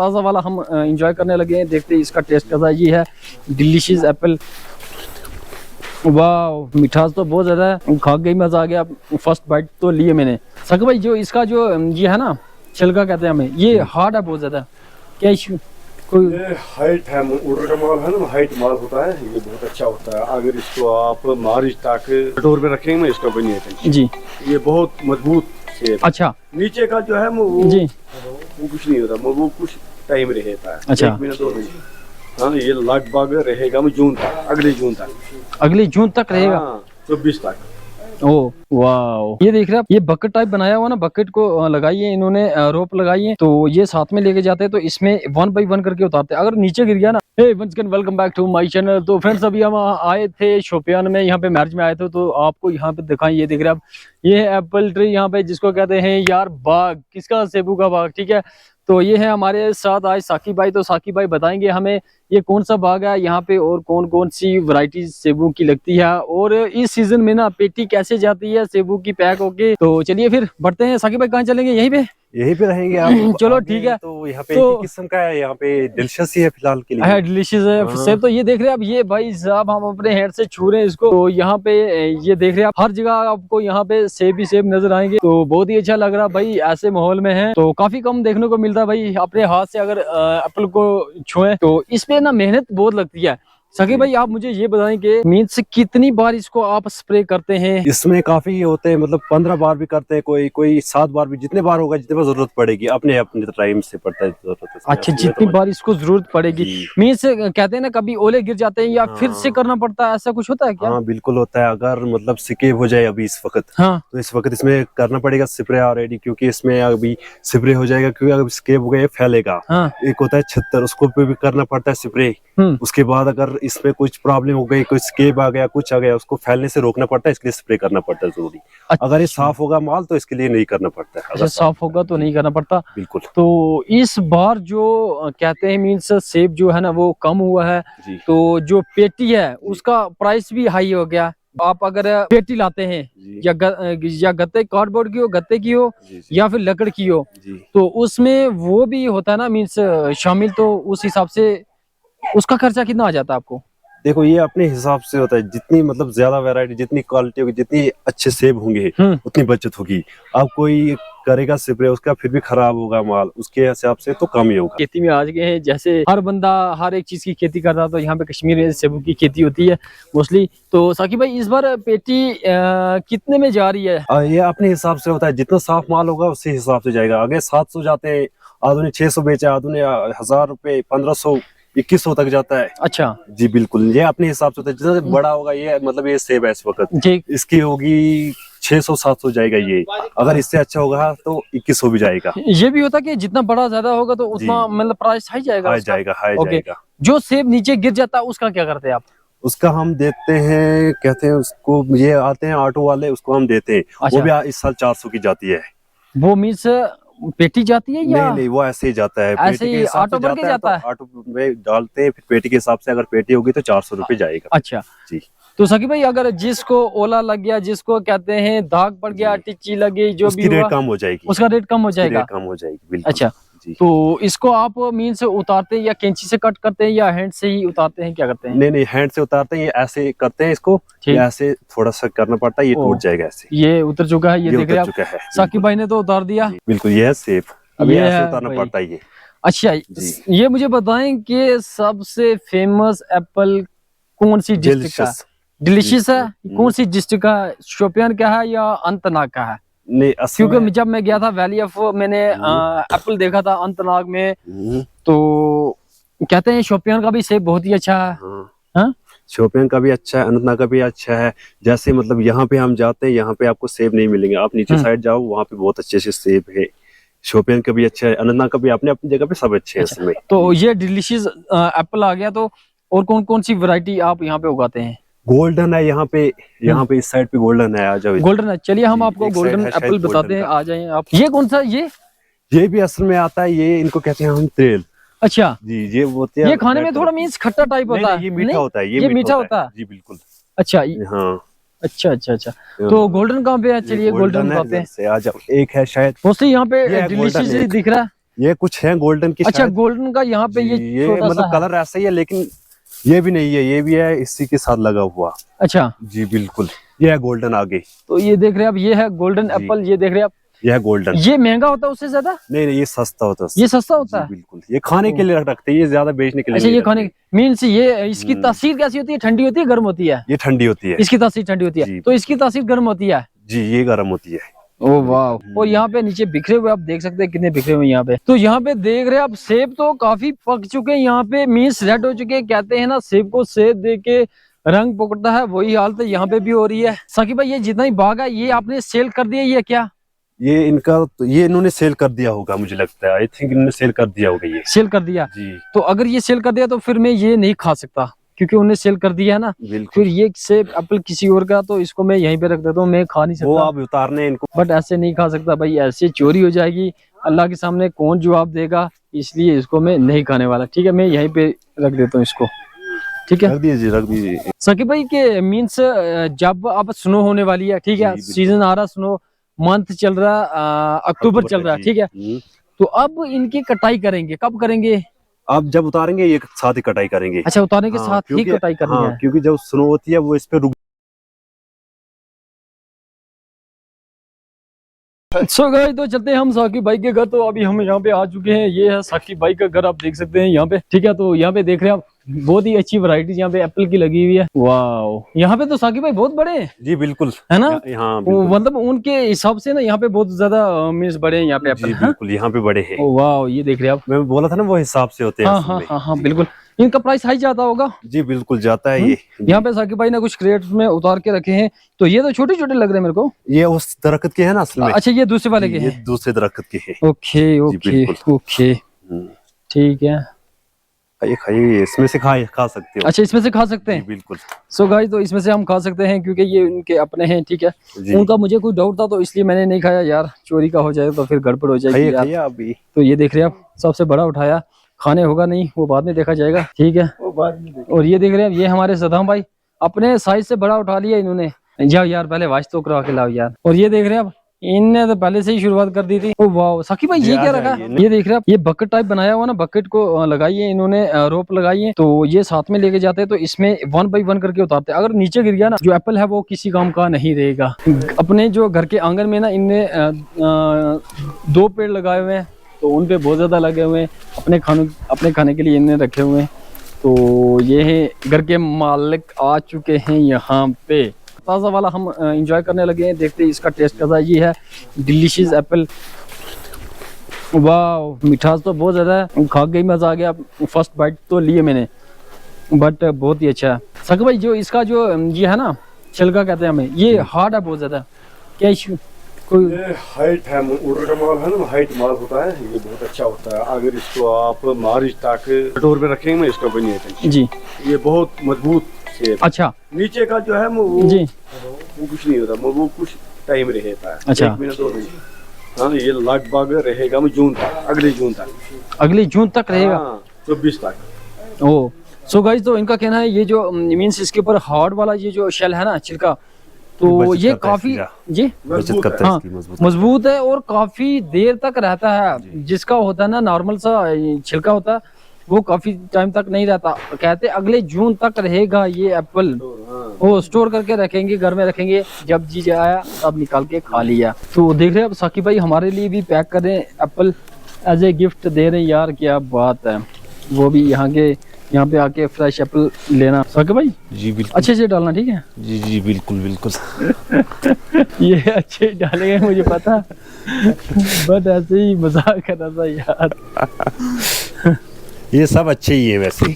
ताज़ा वाला हम इंजॉय करने लगे हैं। देखते हैं इसका टेस्ट कैसा है। ये है डिलीशियस एप्पल। वाह, मिठास तो बहुत ज़्यादा है, खा के ही मज़ा आ गया। फर्स्ट बाइट तो लिए मैंने। सक भाई, जो इसका जो ये है ना, छिलका कहते हैं हमें, ये हार्ड है बहुत ज़्यादा, क्या इशू? कोई ये हाइट है, उर्र का माल है ना, हाइट माल होता है, ये बहुत अच्छा होता है। अगर इसको आप मार्च तक कटोर में रखेंगे इसका कोई नहीं है जी, ये बहुत मजबूत सेब। अच्छा नीचे का जो है वो जी, वो कुछ नहीं होता, वो कुछ टाइम रहता है, अच्छा। 1 महीना 2 महीने। हाँ, ये लगभग रहेगा जून तक, अगले जून तक, अगले जून तक रहेगा। हाँ, 24 तक। ओ वाह, ये देख रहे हैं आप, ये बकेट टाइप बनाया हुआ ना, बकेट को लगाइए इन्होंने, रोप लगाई है, तो ये साथ में लेके जाते हैं, तो इसमें 1 बाय 1 करके उतारते हैं। अगर नीचे गिर गया ना, hey once again welcome back to my channel. तो फ्रेंड्स, अभी हम आए थे शोपियान में, यहाँ पे मैरिज में आए थे, तो आपको यहाँ पे दिखाएं। ये देख रहे हैं आप, ये है एप्पल ट्री यहाँ पे, जिसको कहते हैं यार बाग, किसका? सेबू का बाग, ठीक है। तो ये है हमारे साथ आज साकिब भाई। तो साकिब भाई बताएंगे हमें ये कौन सा बाग है यहाँ पे, और कौन कौन सी वैरायटी सेबू की लगती है, और इस सीजन में ना पेटी कैसे जाती है सेबू की पैक होके। तो चलिए फिर बढ़ते हैं। साकिब भाई कहाँ चलेंगे? यहीं पे रहेंगे आप। चलो ठीक है। तो यहाँ पे तो एक ही किस्म का है, यहाँ पे डिलीशियस ही है फिलहाल के लिए। है डिलीशियस है सेब। तो ये देख रहे हैं आप, ये भाई साहब हम अपने हेड से छू रहे हैं इसको। तो यहाँ पे ये देख रहे हैं आप, हर जगह आपको यहाँ पे सेब ही सेब नजर आएंगे। तो बहुत ही अच्छा लग रहा भाई, ऐसे माहौल में है तो काफी कम देखने को मिलता है भाई। अपने हाथ से अगर एप्पल को छुए तो इसमें ना मेहनत बहुत लगती है। सके भाई, आप मुझे ये बताएं कि मीन्स कितनी बार इसको आप स्प्रे करते हैं? इसमें काफी होते हैं, मतलब 15 बार भी करते हैं, कोई 7 बार भी, जितने बार होगा, जितने बार जरूरत पड़ेगी, अपने अपने टाइम से पड़ता है जरूरत। अच्छा, जितनी बार इसको जरूरत पड़ेगी। मीन्स कहते हैं ना, कभी ओले गिर जाते हैं या फिर से करना पड़ता है, ऐसा कुछ होता है क्या? हाँ बिल्कुल होता है। अगर मतलब स्केप हो जाए अभी इस वक्त, हाँ, तो इस वक्त इसमें करना पड़ेगा स्प्रे ऑलरेडी, क्योंकि इसमें अभी स्प्रे हो जाएगा, क्योंकि अगर स्केप हो गया फैलेगा। हाँ, एक होता है 76, उसको भी करना पड़ता है स्प्रे। उसके बाद अगर इसमें कुछ प्रॉब्लम हो गई, कोई स्केप आ गया, कुछ आ गया, उसको फैलने से रोकना पड़ता है, इसके लिए स्प्रे करना पड़ता है जरूरी। अच्छा। अगर ये साफ होगा माल तो इसके लिए नहीं करना पड़ता है। अच्छा, साफ होगा तो नहीं करना पड़ता, बिल्कुल। तो इस बार जो कहते हैं मीन्स सेब जो है ना वो कम हुआ है, तो जो पेटी है उसका प्राइस भी हाई हो गया। आप अगर पेटी लाते हैं या गत्ते, कार्डबोर्ड की हो, गत्ते की हो, या फिर लकड़ की हो, तो उसमें वो भी होता है ना मीन्स शामिल, तो उस हिसाब से उसका खर्चा कितना आ जाता है आपको? देखो, ये अपने हिसाब से होता है, जितनी मतलब ज्यादा वैरायटी, जितनी क्वालिटी होगी, जितनी अच्छे सेब होंगे, उतनी बचत होगी। अब कोई करेगा स्प्रे, उसका फिर भी खराब होगा माल, उसके हिसाब से तो कम ही होगा। खेती में आज गए हैं, जैसे हर बंदा हर एक चीज की खेती करता है, तो यहाँ पे कश्मीर में सेबू की खेती होती है मोस्टली। तो साकिब भाई, इस बार पेटी कितने में जा रही है? ये अपने हिसाब से होता है, जितना साफ माल होगा उसी हिसाब से जाएगा। आगे 700 जाते हैं, आधुने 600 बेचा, आधुने 1000 रुपए, 1500, 2100 तक जाता है। अच्छा जी बिल्कुल, ये अपने हिसाब से होता है। जितना बड़ा होगा ये, मतलब ये सेब है इस वक्त, इसकी होगी 600-700 जाएगा ये। अगर इससे अच्छा होगा तो 2100 भी जाएगा। ये भी होता है कि जितना बड़ा ज्यादा होगा तो उतना मतलब प्राइस हाई जाएगा? हाई जाएगा। जो सेब नीचे गिर जाता है उसका क्या करते हैं आप? उसका हम देते हैं, कहते हैं उसको, ये आते हैं ऑटो वाले, उसको हम देते हैं। अच्छा। वो भी इस साल 400 की जाती है। वो मीन्स पेटी जाती है या नहीं, वो ऐसे ही जाता है, ऐसे ही ऑटो भर के जाता है? ऑटो में डालते हैं, फिर पेटी के हिसाब से, अगर पेटी होगी तो 400 रुपए जाएगा। अच्छा जी। तो सकी भाई, अगर जिसको ओला लग गया, जिसको कहते हैं दाग पड़ गया, टिच्ची लगी, जो भी रेट कम हो जाएगी, उसका रेट कम हो जाएगा। बिल्कुल। अच्छा, तो इसको आप मीन्स उतारते हैं या कैंची से कट करते हैं या हैंड से ही उतारते हैं, क्या करते हैं? नहीं, हैंड से उतारते हैं, ये ऐसे करते हैं इसको, ऐसे थोड़ा सा करना पड़ता है, ये टूट जाएगा ऐसे। ये उतर चुका है, ये देख रहे हैं आप, साकिब भाई ने तो उतार दिया। बिल्कुल, ये है सेब, अभी ऐसे उतारना पड़ता है ये। अच्छा, ये मुझे बताएं कि सबसे फेमस एप्पल कौन सी डिस्ट्रिक्ट का? डिलीशियस है। कौन सी डिस्ट्रिक्ट का? शोपियान का है या अनंतनाग का है? नहीं, क्योंकि जब मैं गया था वैली ऑफ, मैंने एप्पल देखा था अनंतनाग में, तो कहते हैं शोपियान का भी सेब बहुत ही अच्छा है। शोपियान का भी अच्छा है, अनंतनाग का भी अच्छा है। जैसे मतलब यहाँ पे हम जाते हैं, यहाँ पे आपको सेब नहीं मिलेंगे, आप नीचे साइड जाओ, वहाँ पे बहुत अच्छे से सेब है। शोपियान का भी अच्छा है, अनंतनाग का भी, अपने अपनी जगह पे सब अच्छे हैं इसमें। तो ये डिलीशियस एप्पल आ गया, तो और कौन कौन सी वैरायटी आप यहाँ पे उगाते हैं? गोल्डन है यहाँ पे इस साइड पे गोल्डन है, आ जाओ। गोल्डन है, चलिए हम आपको गोल्डन एप्पल बताते हैं, आ जाएं आप। ये कौन सा? ये भी असल में आता है, ये इनको कहते हैं हम तेल। अच्छा जी, ये खाने में थोड़ा मीन्स खट्टा टाइप होता है? ये मीठा होता है, ये मीठा होता है जी बिल्कुल। अच्छा, हाँ, अच्छा। तो गोल्डन कहाँ पे है? चलिए गोल्डन बताते हैं। आ जाओ। एक है शायद मोस्टली यहाँ पे डिलीशियस दिख रहा है। ये कुछ है गोल्डन की अच्छा शायद। गोल्डन का यहाँ पे जी, ये छोटा सा मतलब है। कलर ऐसा ही है, लेकिन ये भी नहीं है, ये भी है इसी के साथ लगा हुआ। अच्छा जी बिल्कुल, ये है गोल्डन आगे। तो ये देख रहे हैं आप, ये है गोल्डन जी। एप्पल, ये देख रहे हैं आप। ये है गोल्डन। ये महंगा होता है उससे ज्यादा? नहीं ये सस्ता होता है। ये सस्ता होता जी, है? बिल्कुल, ये खाने के लिए रखते हैं, ये ज्यादा बेचने के लिए अच्छा नहीं ये रखते। खाने मीन्स ये इसकी तासीर कैसी होती है, ठंडी होती है गर्म होती है? ये ठंडी होती है। इसकी तासीर ठंडी होती है, जी। तो इसकी तासीर गर्म होती है। जी ये गर्म होती है। ओ वाह। और यहाँ पे नीचे बिखरे हुए आप देख सकते हैं, कितने बिखरे हुए यहाँ पे। तो यहाँ पे देख रहे हैं आप, सेब तो काफी पक चुके हैं यहाँ पे, मीन्स रेड हो चुके हैं। कहते हैं ना, सेब को सेब दे के रंग पकड़ता है, वही हालत यहाँ पे भी हो रही है। साकिब भाई, ये जितना ही बाग है ये आपने सेल कर दिया, ये क्या? ये इनका तो ये इन्होंने सेल कर दिया होगा, मुझे लगता है। आई थिंक इन्होंने सेल कर दिया होगा ये। सेल कर दिया? जी तो अगर ये सेल कर दिया तो फिर मैं ये नहीं खा सकता, क्योंकि उन्हें सेल कर दिया है ना। बिल्कुल। फिर ये सेब एप्पल किसी और का, तो इसको मैं यहीं पे रख देता हूँ, मैं खा नहीं वो सकता। आप उतारने इनको। बट ऐसे नहीं खा सकता भाई, ऐसे चोरी हो जाएगी, अल्लाह के सामने कौन जवाब देगा, इसलिए इसको मैं नहीं खाने वाला। ठीक है, मैं यहीं पे रख देता हूँ इसको। ठीक है रख दीजिए, रख दीजिए। साकिब भाई के मीन्स जब अब स्नो होने वाली है, ठीक है, जी, बिल्कुल। सीजन आ रहा, स्नो मंथ चल रहा, अक्टूबर चल रहा है, ठीक है। तो अब इनकी कटाई करेंगे, कब करेंगे? आप जब उतारेंगे एक साथ ही कटाई करेंगे। अच्छा, उतारने के हाँ, साथ ही क्योंकि- कटाई करनी हाँ, है। क्योंकि जब स्नो होती है वो इस पे रुक। सो गाइस, तो चलते हैं हम साकिब भाई के घर। तो अभी हम यहाँ पे आ चुके हैं, ये है साकिब भाई का घर, आप देख सकते हैं यहाँ पे। ठीक है, तो यहाँ पे देख रहे हैं आप, बहुत ही अच्छी वैरायटी यहाँ पे एप्पल की लगी हुई है। वाह, यहाँ पे तो साकिब भाई बहुत बड़े हैं, जी बिल्कुल, है ना? हाँ वो बिल्कुल। मतलब उनके हिसाब से ना यहाँ पे बहुत ज्यादा मीन्स बड़े हैं यहाँ पे जी एप्पल, हाँ? बिल्कुल, यहाँ पे बड़े हैं। ओ वाह, ये देख रहे हैं आप। मैं बोला था ना, वो हिसाब से होते हैं हाँ असल हाँ में। हाँ हाँ बिल्कुल। इनका प्राइस हाई जाता होगा। जी बिल्कुल जाता है ये। यहाँ पे साकिब भाई ने कुछ क्रेट में उतार के रखे हैं, तो ये तो छोटे छोटे लग रहे हैं मेरे को। ये उस दरख्त के है ना असल में। अच्छा, ये दूसरे वाले के ये हैं। दूसरे दरख्त के हैं। ओके ओके बिल्कुल। ओके, ठीक है। खाइए खाइए, इसमें से खा सकते हो। अच्छा, इसमें से खा सकते जी हैं? बिल्कुल। सो गाइस, तो इसमें से हम खा सकते हैं, क्योंकि ये उनके अपने हैं, ठीक है। जी उनका मुझे कोई डाउट था, तो इसलिए मैंने नहीं खाया यार, चोरी का हो जाए तो फिर गड़बड़ हो जाएगी खाइए यार। खाइए आप भी। तो ये देख रहे हैं आप, सबसे बड़ा उठाया, खाने होगा नहीं, वो बाद में देखा जाएगा, ठीक है। और ये देख रहे हैं, ये हमारे सदाम भाई अपने साइज से बड़ा उठा लिया इन्होंने। जाओ यार, पहले वाश तो करवा के लाओ यार। और ये देख रहे हैं आप, इनने तो पहले से ही शुरुआत कर दी थी। ओ वाह साकिब भाई, ये आ क्या रखा? जाइए। ये देख रहे हैं आप, ये बकेट टाइप बनाया हुआ ना, बकेट को लगाई है इन्होंने, रोप लगाई है, तो ये साथ में लेके जाते हैं, तो इसमें 1 बाई 1 करके उतारते हैं। अगर नीचे गिर गया ना, जो एप्पल है वो किसी काम का नहीं रहेगा। अपने जो घर के आंगन में ना, इनने 2 पेड़ लगाए हुए हैं, तो उन पे बहुत ज्यादा लगे हुए हैं, अपने खाने के लिए इनने रखे हुए हैं। तो ये है घर के मालिक आ चुके हैं यहाँ पे, ताज़ा वाला हम एंजॉय करने लगे हैं। देखते हैं इसका टेस्ट कैसा है। ये है डिलीशियस एप्पल। वाह, मिठास तो बहुत ज़्यादा है, खा के ही मज़ा आ गया। फर्स्ट बाइट तो लिए मैंने, बट बहुत ही अच्छा है। साकिब भाई, जो इसका जो ये है ना, छिलका कहते हैं हमें, ये हार्ड है बहुत ज़्यादा, क्या इशू? कोई ये हाइट है, ऑर्डर का माल है ना, हाइट माल होता है, ये बहुत अच्छा होता है। अगर इसको आप मार्च तक कटोर में रखेंगे इसका कोई नहीं है। जी, ये बहुत मजबूत सेब। अच्छा नीचे का जो है वो जी, कुछ नहीं होता, वो कुछ टाइम रहता है। अच्छा। 1 मिनट 2 मिनट। हाँ, ये लगभग रहेगा जून तक, अगले जून तक। अगले जून तक रहेगा। हाँ, 24 तक। ओ सो गाइस, तो इनका कहना है ये जो मीन्स इसके ऊपर हार्ड वाला ये जो शेल है ना, छिलका, तो बचत ये करता है काफी इसकी, जी बचत करता है हाँ, इसकी, मजबूत। मजबूत है और काफी देर तक रहता है। जिसका होता है ना नॉर्मल सा छिलका होता है, वो काफी टाइम तक नहीं रहता। कहते अगले जून तक रहेगा ये एप्पल। वो स्टोर करके रखेंगे, घर में रखेंगे, जब जी आया तब निकाल के खा लिया। तो देख रहे हैं अब साकिब भाई हमारे लिए भी पैक कर रहे हैं एप्पल, एज ए गिफ्ट दे रहे हैं यार, क्या बात है। वो भी यहाँ पे आके फ्रेश एप्पल लेना साकिब भाई, जी बिल्कुल। अच्छे से डालना, ठीक है। जी जी बिल्कुल बिल्कुल। ये अच्छे डालेंगे मुझे पता, बट ऐसे ही मजाक कर रहा था यार। ये सब अच्छे ही है वैसे।